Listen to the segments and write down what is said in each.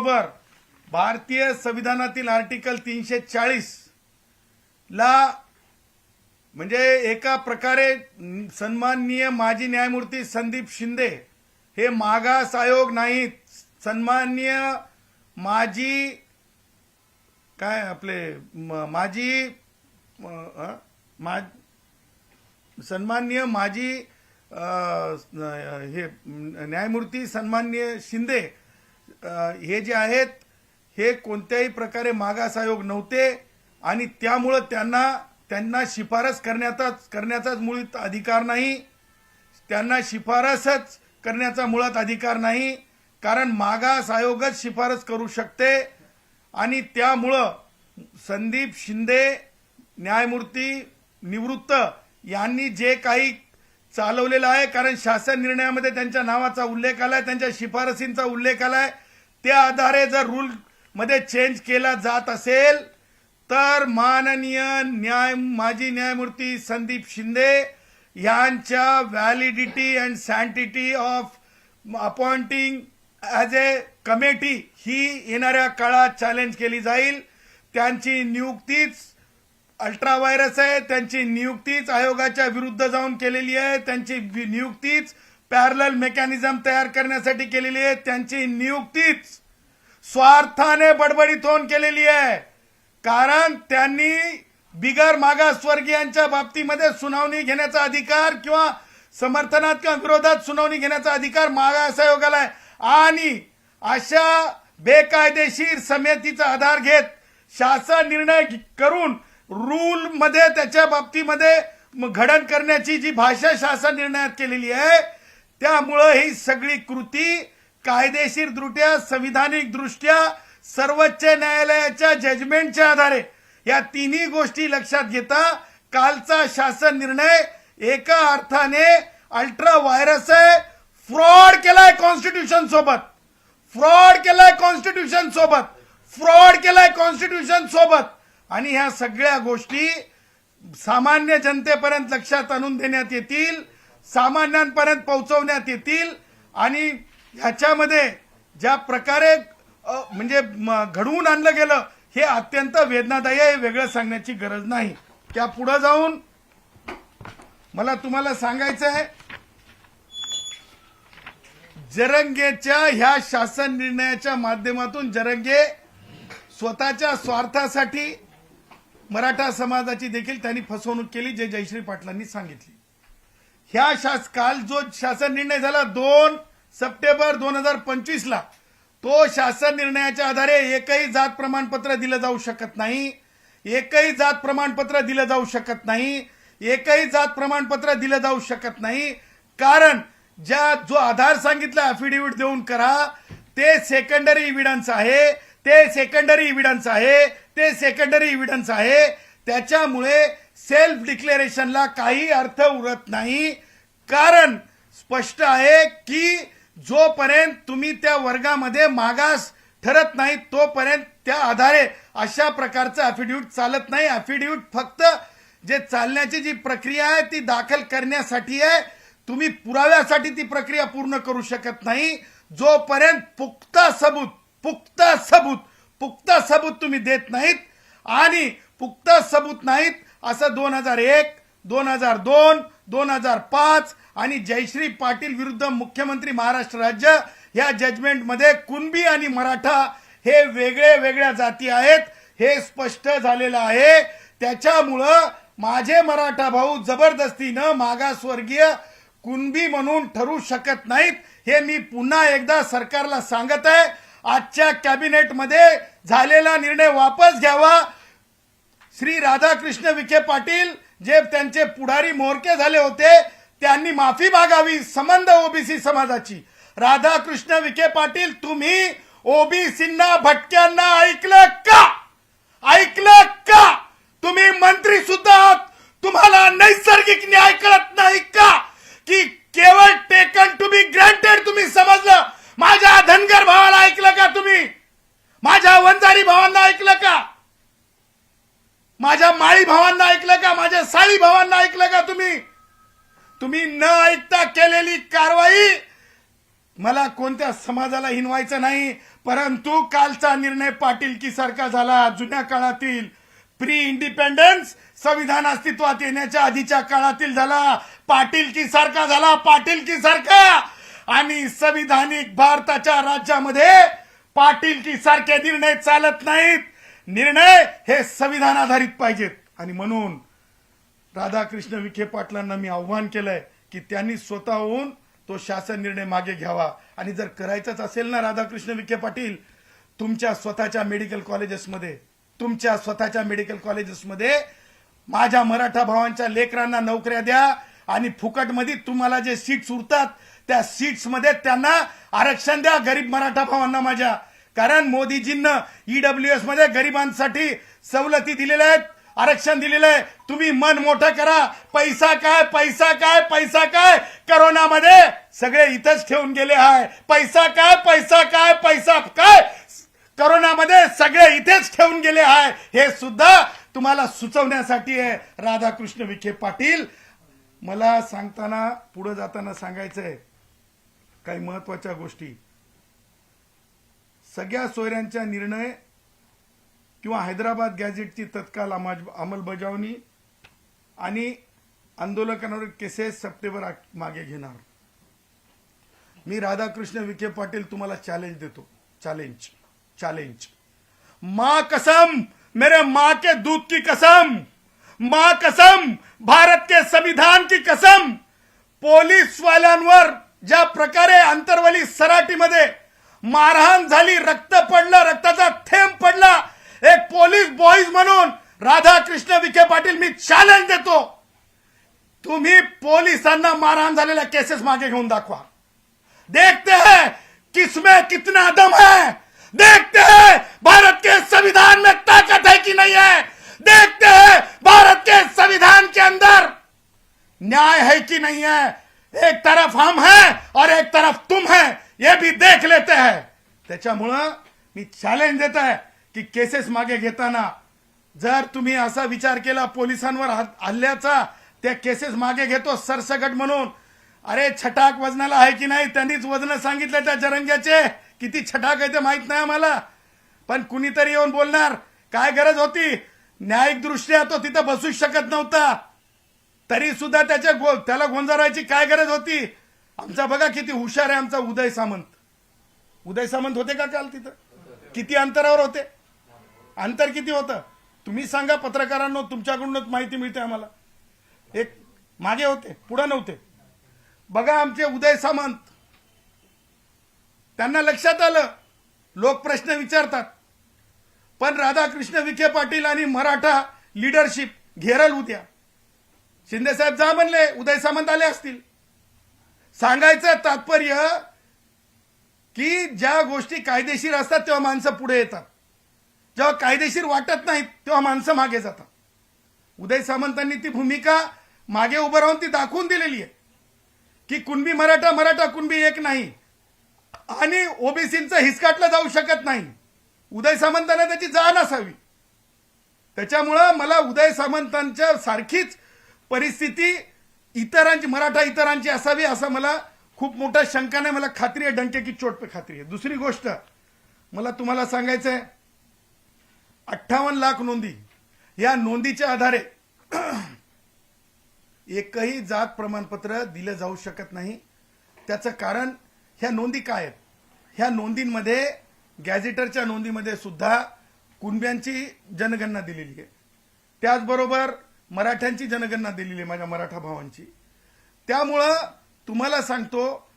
बरोबर भारतीय संविधानातील आर्टिकल 340 ला म्हणजे एका प्रकारे सन्माननीय माजी न्यायमूर्ती संदीप शिंदे हे मागास आयोग नाहीत, सन्माननीय माजी काय आपले माजी सन्माननीय माजी हे न्यायमूर्ती सन्माननीय शिंदे हे जे आहेत हे कोणत्याही प्रकारे मागास आयोग नव्हते आणि त्यामुळे त्यांना शिफारस करण्याचाच मुळात अधिकार नाही, त्यांना शिफारसच करण्याचा मुळात अधिकार नाही, कारण मागास आयोगच शिफारस करू शकते आणि त्यामुळं संदीप शिंदे न्यायमूर्ती निवृत्त यांनी जे काही चालवलेलं आहे, कारण शासन निर्णयामध्ये त्यांच्या नावाचा उल्लेख आलाय, त्यांच्या शिफारसींचा उल्लेख आलाय, त्या आधारे जर रूल मध्ये चेंज केला जात असेल तर माननीय माजी न्यायमूर्ती संदीप शिंदे यांच्या validity and sanctity of appointing as a committee ही येणाऱ्या काळात चॅलेंज केली जाईल. त्यांची नियुक्तीच अल्ट्रा व्हायरस आहे, त्यांची नियुक्तीच आयोगाच्या विरुद्ध जाऊन केलेली आहे, त्यांची नियुक्तीच पॅरलल मेकॅनिझम तयार करण्यासाठी केलेली आहे, त्यांची नियुक्तीच स्वार्थाने बडबडीत होऊन केलेली आहे, कारण त्यांनी बिगर मागासवर्गीयांच्या बाबतीमध्ये सुनावणी घेण्याचा अधिकार किंवा समर्थनात किंवा विरोधात सुनावणी घेण्याचा अधिकार मागास आयोगाला आहे. आणि अशा बेकायदेशीर समितीचा आधार घेत शासन निर्णय करून रूल मध्ये त्याच्या बाबतीमध्ये घडण करण्याची जी भाषा शासन निर्णयात केलेली आहे, त्यामुळे ही सगळी कृती कायदेशीरदृष्ट्या संविधानिक दृष्ट्या सर्वोच्च न्यायालयाच्या जजमेंटच्या आधारे या तिन्ही गोष्टी लक्षात घेता कालचा शासन निर्णय एका अर्थाने अल्ट्रा व्हायरस आहे, फ्रॉड केलाय कॉन्स्टिट्यूशन सोबत, फ्रॉड केलाय कॉन्स्टिट्यूशन सोबत, फ्रॉड केलाय कॉन्स्टिट्यूशन सोबत. आणि ह्या सगळ्या गोष्टी सामान्य जनतेपर्यंत लक्षात आणून देण्यात येतील, सामान्यांपर्यंत पोहोचवण्यात येतील आणि ह्याच्यामध्ये ज्या प्रकारे म्हणजे घडवून आणलं गेलं हे अत्यंत वेदनादायी आहे, वेगळं सांगण्याची गरज नाही. त्या पुढे जाऊन मला तुम्हाला सांगायचं आहे, जरंगेच्या ह्या शासन निर्णयाच्या माध्यमातून जरंगे स्वतःच्या स्वार्थासाठी मराठा समाजाची देखील त्यांनी फसवणूक केली, जे जयश्री पाटलांनी सांगितली. ह्या काल जो शासन निर्णय झाला 2 सप्टेंबर 2025 ला, तो शासन निर्णयाच्या आधारे एकही जात प्रमाणपत्र दिलं जाऊ शकत नाही, एकही जात प्रमाणपत्र दिलं जाऊ शकत नाही, एकही जात प्रमाणपत्र दिलं जाऊ शकत नाही, कारण जो आधार सांगितला अफिडेव्हिट देऊन करा ते सेकंडरी एव्हिडन्स आहे, ते सेकंडरी एव्हिडन्स आहे, ते सेकंडरी एव्हिडन्स आहे. त्याच्यामुळे सेल्फ डिक्लेरेशनला काही अर्थ उरत नाही, कारण स्पष्ट आहे की जोपर्यंत तुम्ही त्या वर्गामध्ये मागास ठरत नाही तोपर्यंत त्या आधारे अशा प्रकारचं अफिडेव्हिट चालत नाही. अफिडेव्हिट फक्त जे चालण्याची जी प्रक्रिया आहे ती दाखल करण्यासाठी आहे, तुम्ही पुराव्यासाठी ती प्रक्रिया पूर्ण करू शकत नाही जोपर्यंत पुख्ता सबूत तुम्ही देत नाहीत. आणि पुख्ता सबूत नाहीत असं 2001, 2002, 2005 आणि जयश्री पाटील विरुद्ध मुख्यमंत्री महाराष्ट्र राज्य या जजमेंटमध्ये कुणबी आणि मराठा हे वेगळ्या जाती आहेत हे स्पष्ट झालेलं आहे. त्याच्यामुळं माझे मराठा भाऊ जबरदस्तीनं मागासवर्गीय कुणबी म्हणून ठरू शकत नाहीत, हे मी पुन्हा एकदा सरकारला सांगत आहे. आजच्या कॅबिनेटमध्ये झालेला निर्णय वापस घ्यावा. श्री राधाकृष्ण विखे पाटील जे त्यांचे पुढारी म्होरके झाले होते त्यांनी माफी मागावी संबंध ओबीसी समाजाची. राधाकृष्ण विखे पाटील, तुम्ही ओबीसींना भटक्यांना ऐकलं का? तुम्ही मंत्री सुद्धा आहात, तुम्हाला नैसर्गिक न्याय कळत नाही का की केवळ टेकन टू बी ग्रँटेड तुम्ही समजलं? माझ्या धनगर भावाला ऐकलं का तुम्ही? माझ्या वंजारी भावांना ऐकलं का? माझ्या माळी भावांना ऐकलं का? माझ्या साळी भावांना ऐकलं का तुम्ही न ऐकता केलेली कारवाई मला कोणत्या समाजाला हिनवायचं नाही, परंतु कालचा निर्णय पाटीलकी सारखा झाला. जुन्या काळातील प्री इंडिपेंडन्स संविधान अस्तित्वात येण्याच्या आधीच्या काळातील झाला, पाटीलकी सारखा झाला, पाटीलकी सारखा. आणि संविधानिक भारताच्या राज्यामध्ये पाटीलकी सारखे निर्णय चालत नाहीत. निर्णय हे संविधान आधारित पाहिजेत. आणि म्हणून राधाकृष्ण विखे पाटलांना मी आव्हान केलंय की त्यांनी स्वतःहून तो शासन निर्णय मागे घ्यावा. आणि जर करायचंच असेल ना राधाकृष्ण विखे पाटील, तुमच्या स्वतःच्या मेडिकल कॉलेजेसमध्ये माझ्या मराठा भावांच्या लेकरांना नोकऱ्या द्या. आणि फुकटमध्ये तुम्हाला जे सीट्स उरतात त्या सीट्समध्ये त्यांना आरक्षण द्या, गरीब मराठा भावांना माझ्या. कारण मोदीजींना ईडब्ल्यूएस मध्ये गरिबांसाठी सवलती दिलेल्या आहेत, आरक्षण दिलेलं आहे. तुम्ही मन मोठं करा. पैसा काय, पैसा काय, पैसा काय. करोनामध्ये सगळे इथंच ठेवून गेले आहे. पैसा काय, पैसा काय, पैसा काय. करोनामध्ये सगळे इथेच ठेवून गेले आहे. हे सुद्धा तुम्हाला सुचवण्यासाठी आहे राधाकृष्ण विखे पाटील. मला सांगताना पुढे जाताना सांगायचंय काही महत्वाच्या गोष्टी. सगळ्या सोयऱ्यांचा निर्णय किंवा हैदराबाद गॅझेटची तत्काळ अंमलबजावणी आणि आंदोलकांवर केसेस सप्टेंबर मागे घेणार. मी राधाकृष्ण विखे पाटील तुम्हाला चॅलेंज देतो. चॅलेंज. मां कसम, मेरे मां के दूध की कसम, मां कसम, भारत के संविधान की कसम. पोलीस वाल्यांवर ज्या प्रकारे अंतरवली सराटीमध्ये मारहाण झाली, रक्त पडलं, रक्ताचा थेंब पडला, एक पोलीस बॉईज म्हणून राधाकृष्ण विखे पाटील मी चॅलेंज देतो. तुम्ही पोलिसांना मारहाण झालेल्या केसेस मागे घेऊन दाखवा. देखते हैं किसमें कितना दम है. देखते हैं भारत के संविधान में ताकत है कि नहीं है. देखते हैं भारत के संविधान के अंदर न्याय है कि नहीं है. एक तरफ हम हैं और एक तरफ तुम हैं, ये भी देख लेते हैं. त्याच्यामुळं मी चॅलेंज देत आहे की केसेस मागे घेताना जर तुम्ही असा विचार केला पोलिसांवर हल्ल्याचा, त्या केसेस मागे घेतो सरसकट म्हणून, अरे छटाक वजनाला आहे की नाही. त्यांनीच वजन सांगितलं त्या जरंग्याचे, किती छटाक आहे ते माहित नाही आम्हाला. पण कुणीतरी येऊन बोलणार काय गरज होती. न्यायिक दृष्ट्या तो तिथं बसूच शकत नव्हता, तरी सुद्धा त्याला गोंजारायची काय गरज होती. आमचा बघा किती हुशार आहे आमचा उदय सामंत. उदय सामंत होते का काल तिथं? किती अंतरावर होते? अंतर किती होतं तुम्ही सांगा पत्रकारांनो. तुमच्याकडूनच माहिती मिळते आम्हाला. एक मागे होते, पुढे नव्हते. बघा आमचे उदय सामंत, त्यांना लक्षात आलं लोक प्रश्न विचारतात, पण राधाकृष्ण विखे पाटील आणि मराठा लीडरशिप घेरल उद्या. शिंदे साहेब जा म्हणले, उदय सामंत आले असतील. सांगायचं तात्पर्य की ज्या गोष्टी कायदेशीर असतात तेव्हा माणसं पुढे येतात, जेव्हा कायदेशीर वाटत नाहीत तेव्हा माणसं मागे जातात. उदय सामंतांनी ती भूमिका मागे उभं राहून ती दाखवून दिलेली आहे की कुणबी मराठा, मराठा कुणबी एक नाही आणि ओबीसींचं हिसकाटलं जाऊ शकत नाही. उदय सामंतांना त्याची जाण असावी. त्याच्यामुळं मला उदय सामंतांच्या सारखीच परिस्थिती इतरांची, मराठा इतरांची असावी असं मला खूप मोठा शंका नाही. मला खात्री आहे, डंके की चोट पे खात्री आहे. दुसरी गोष्ट मला तुम्हाला सांगायचं आहे, 58 लाख नोंदी, या नोंदीच्या आधारे एकही जात प्रमाणपत्र दिलं जाऊ शकत नाही. त्याचं कारण ह्या नोंदी काय आहेत? ह्या नोंदींमध्ये, गॅझेटरच्या नोंदीमध्ये सुद्धा कुणब्यांची जनगणना दिलेली आहे, त्याचबरोबर मराठ्यांची जनगणना दिलेली आहे, माझ्या मराठा भावांची. त्यामुळं तुम्हाला सांगतो,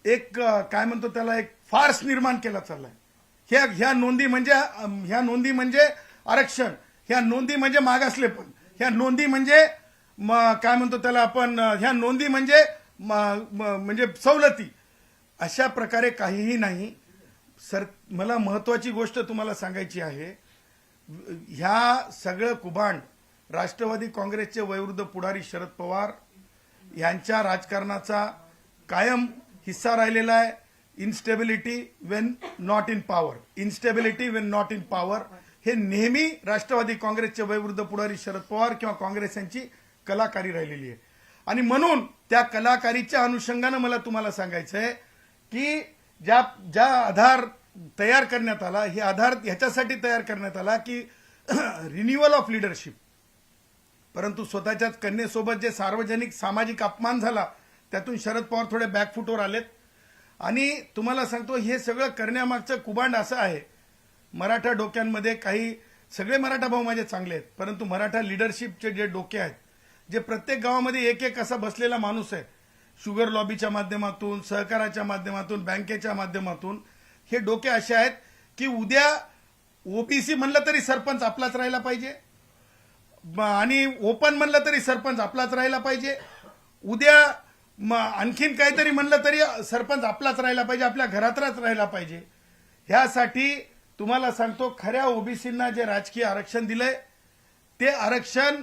एक काय म्हणतो त्याला, एक फार्स निर्माण केला चाललाय. ह्या नोंदी म्हणजे आरक्षण, ह्या नोंदी म्हणजे मागासलेपण, ह्या नोंदी म्हणजे काय म्हणतो त्याला आपण, ह्या नोंदी म्हणजे सवलती. अशा प्रकारे काहीही नाही. सर, मला महत्वाची गोष्ट तुम्हाला सांगायची आहे, ह्या सगळं कुभांड राष्ट्रवादी काँग्रेसचे वयोवृद्ध पुढारी शरद पवार यांच्या राजकारणाचा कायम हिस्सा राहिलेला आहे. Instability Wien not in power, instability Wien not in power, हे नेहमी राष्ट्रवादी काँग्रेसचे वयोवृद्ध पुढारी शरद पवार किंवा काँग्रेस यांची कलाकारी राहिलेली आहे. आणि म्हणून त्या कलाकारीच्या अनुषंगानं मला तुम्हाला सांगायचं आहे की ज्या आधार तयार करण्यात आला, हे आधार ह्याच्यासाठी तयार करण्यात आला की रिन्युअल ऑफ लिडरशिप. परंतु स्वतःच्याच कन्येसोबत जे सार्वजनिक सामाजिक अपमान झाला त्यातून शरद पवार थोडे बॅकफुटवर आलेत. आणि तुम्हाला सांगतो हे सगळं करण्यामागचं कुभांड असं आहे, मराठा डोक्यांमध्ये काही, सगळे मराठा भाऊ माझे चांगले आहेत, परंतु मराठा लिडरशिपचे जे डोके आहेत, जे प्रत्येक गावामध्ये एक एक असा बसलेला माणूस आहे, शुगर लॉबीच्या माध्यमातून, सहकाराच्या माध्यमातून, बँकेच्या माध्यमातून, हे डोके असे आहेत की उद्या ओबीसी म्हणलं तरी सरपंच आपलाच राहिला पाहिजे आणि ओपन म्हणलं तरी सरपंच आपलाच राहिला पाहिजे, उद्या आणखीन काहीतरी म्हणलं तरी सरपंच आपलाच राहिला पाहिजे, आपल्या घरातच राहिला पाहिजे. ह्यासाठी तुम्हाला सांगतो खऱ्या ओबीसींना जे राजकीय आरक्षण दिलंय ते आरक्षण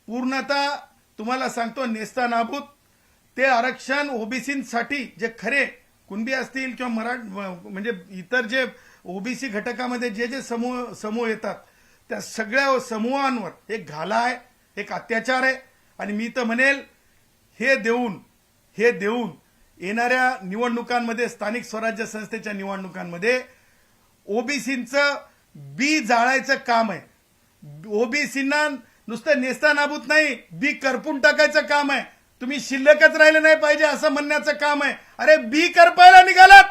पूर्णतः तुम्हाला सांगतो नेस्तानाबूत. ते आरक्षण ओबीसींसाठी जे खरे कुणबी असतील किंवा म्हणजे इतर जे ओबीसी घटकामध्ये जे जे समूह येतात त्या सगळ्या समूहांवर एक घाला आहे, एक अत्याचार आहे. आणि मी तर म्हणेल हे देऊन येणाऱ्या निवडणुकांमध्ये, स्थानिक स्वराज्य संस्थेच्या निवडणुकांमध्ये ओबीसींचं बी जाळायचं काम आहे. ओबीसींना नुसतं नेस्तानाबूत नाही, बी करपून टाकायचं काम आहे. तुम्ही शिल्लकच राहिले नाही पाहिजे असं म्हणण्याचं काम आहे. अरे बी करपायला निघालात,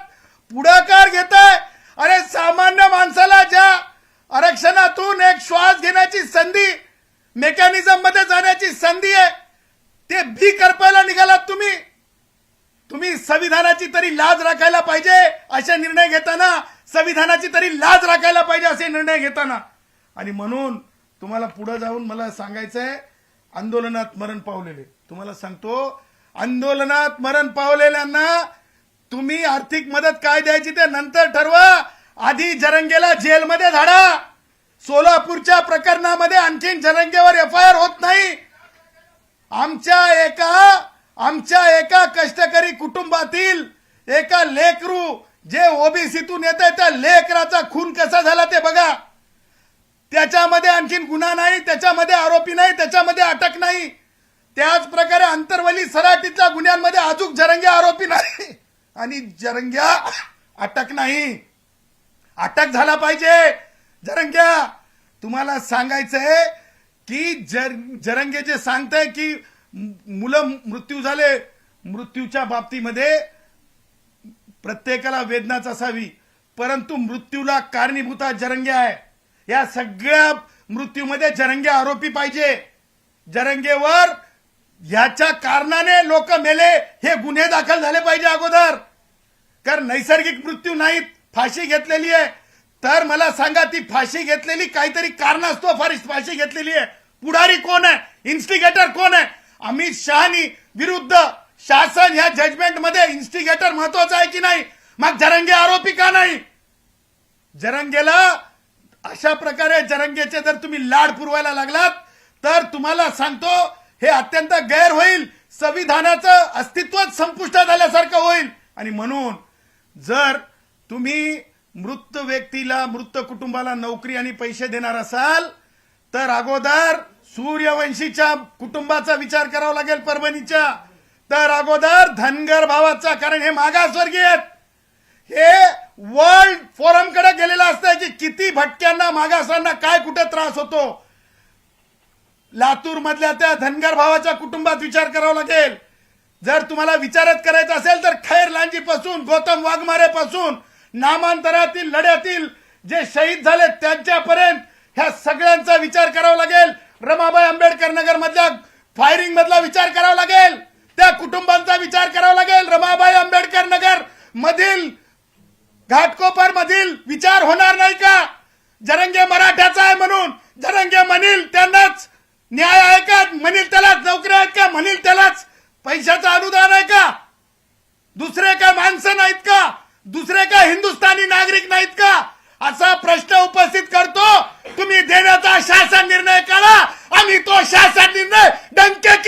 पुढाकार घेताय. अरे सामान्य माणसाला ज्या आरक्षणातून एक श्वास घेण्याची संधी, मेकॅनिझम मध्ये जाण्याची संधी आहे, ते बी करपायला निघालात तुम्ही. तुम्ही संविधानाची तरी लाज राखायला पाहिजे असे निर्णय घेताना, संविधानाची तरी लाज राखायला पाहिजे असे निर्णय घेताना. आणि म्हणून तुम्हाला पुढे जाऊन मला सांगायचंय, आंदोलनात मरण पावलेले, तुम्हाला सांगतो आंदोलनात मरण पावलेल्यांना तुम्ही आर्थिक मदत काय द्यायची ते नंतर ठरवा, आधी जरंगेला जेलमध्ये धाडा. सोलापूरच्या प्रकरणामध्ये आणखीन जरंगेवर एफआयआर होत नाही. आमच्या एका कष्टकरी कुटुंबातील एका लेकरू जे ओबीसीतून येत आहे त्या लेकराचा खून कसा झाला ते बघा. त्याच्यामध्ये आणखीन गुन्हा नाही, त्याच्यामध्ये आरोपी नाही, त्याच्यामध्ये अटक नाही. त्याच प्रकारे अंतरवली सराटीच्या गुन्ह्यांमध्ये अजून जरंगे आरोपी नाही आणि जरंग्या अटक नाही. अटक झाला पाहिजे जरंग्या. तुम्हाला सांगायचंय की जरंगे जे सांगताय की मुलं मृत्यू झाले, मृत्यूच्या बाबतीमध्ये प्रत्येकाला वेदनाच असावी, परंतु मृत्यूला कारणीभूत जरंगे आहे. या सगळ्या मृत्यूमध्ये जरंगे आरोपी पाहिजे. जरंगेवर याच्या कारणाने लोक मेले हे गुन्हे दाखल झाले पाहिजे अगोदर. कारण नैसर्गिक मृत्यू नाहीत, फाशी घेतलेली आहे. तर मला सांगा ती फाशी घेतलेली काहीतरी कारणास्तव फाशी घेतलेली आहे. पुढारी कोण आहे, इन्स्टिगेटर कोण आहे? अमित शहानी विरुद्ध शासन या जजमेंट मध्ये इन्स्टिगेटर महत्वाचा आहे की नाही? मग जरंगे आरोपी का नाही? जरंगेला अशा प्रकारे जरंगेचे जर तुम्ही लाड पुरवायला लागलात तर तुम्हाला सांगतो हे अत्यंत गैर होईल, संविधानाचं अस्तित्वच संपुष्टात आल्यासारखं होईल. आणि म्हणून जर तुम्ही मृत व्यक्तीला, मृत कुटुंबाला नोकरी आणि पैसे देणार असाल तर अगोदर सूर्यवंशीच्या कुटुंबाचा विचार करावा लागेल, परभणीच्या. तर अगोदर धनगर भावाचा, कारण हे मागासवर्गीय आहेत. हे वर्ल्ड फोरम कडे गेलेलं असतं की किती भटक्यांना, मागासांना काय कुठे त्रास होतो. लातूर मधल्या त्या धनगर भावाच्या कुटुंबात विचार करावा लागेल. जर तुम्हाला विचारच करायचा असेल तर खैर लांजी पासून, गौतम वाघमारे पासून, नामांतरातील लढ्यातील जे शहीद झाले त्यांच्यापर्यंत ह्या सगळ्यांचा विचार करावा लागेल. रमाबाई आंबेडकर नगर मधल्या फायरिंग मधला विचार करावा लागेल, त्या कुटुंबांचा विचार करावा लागेल. रमाबाई आंबेडकर नगर मधील, घाटकोपर मधील विचार होणार नाही का? जरंगे मराठ्याचा आहे म्हणून जरंगे म्हणील त्यांनाच न्याय आहे का? म्हणील त्यालाच नोकरी आहेत का? म्हणील त्यालाच पैशाचं अनुदान आहे का? दुसरे काय माणसं नाहीत का? दुसरे काय हिंदुस्थानी नागरिक नाहीत का? असा प्रश्न उपस्थित करतो. तुम्ही देण्याचा शासन निर्णय करा आणि तो शासन निर्णय डंके की